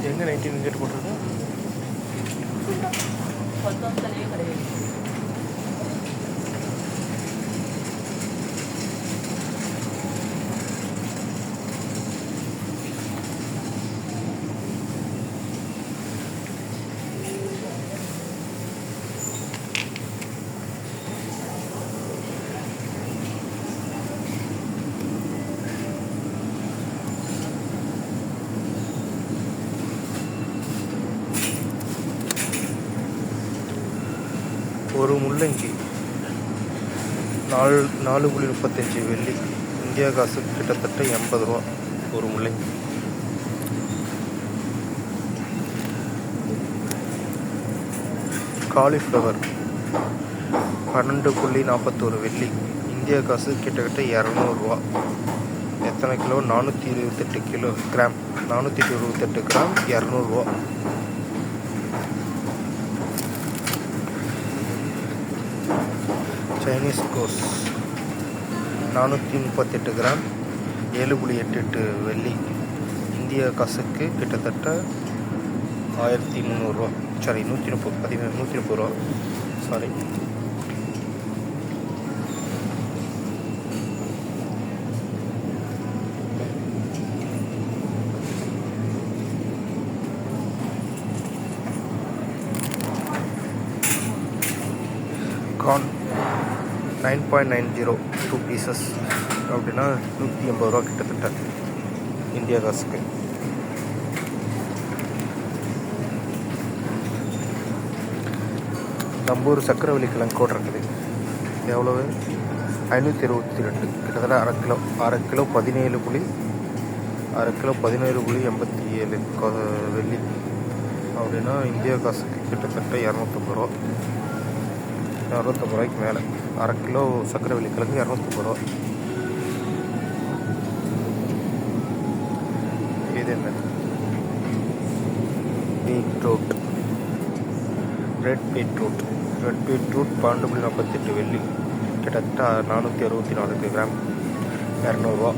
எங்கே 19 கேட்டு போட்டிருக்கு? ஒரு முள்ளங்கி 4.35 வெள்ளி. இந்தியா காசு கிட்டத்தட்ட 80 ரூபா ஒரு முள்ளங்கி. காலிஃப்ளவர் 12.41 வெள்ளி. இந்தியா காசு கிட்டத்தட்ட 200 ரூபா. எத்தனை கிலோ? 428 கிராம். 428 கிராம் 200 ரூபா. சைனீஸ் கோஸ் 438 கிராம் 7.88 வெள்ளி. இந்திய காசுக்கு கிட்டத்தட்ட 1300 ரூபா. சாரி, 130 ரூபா. சாரி. கார்ன் 9.90 2 பீசஸ் அப்படின்னா 180 ரூபா கிட்டத்தட்ட இந்தியா காசுக்கு. நம்ம ஊர் சக்கரவள்ளி கிழங்கு கூட இருக்குது. எவ்வளவு? 522 கிட்டத்தட்ட அரை கிலோ 17.87 வெள்ளி அப்படின்னா இந்தியா காசுக்கு கிட்டத்தட்ட 250 ரூபா. 250 ரூபாய்க்கு மேலே அரை கிலோ சக்கரவள்ளி கிழங்கு 250 ரூபா. இது என்ன? பீட்ரூட், ரெட் பீட்ரூட் 12.48 வெள்ளி. கிட்டத்தட்ட 464 கிராம் 200 ரூபா.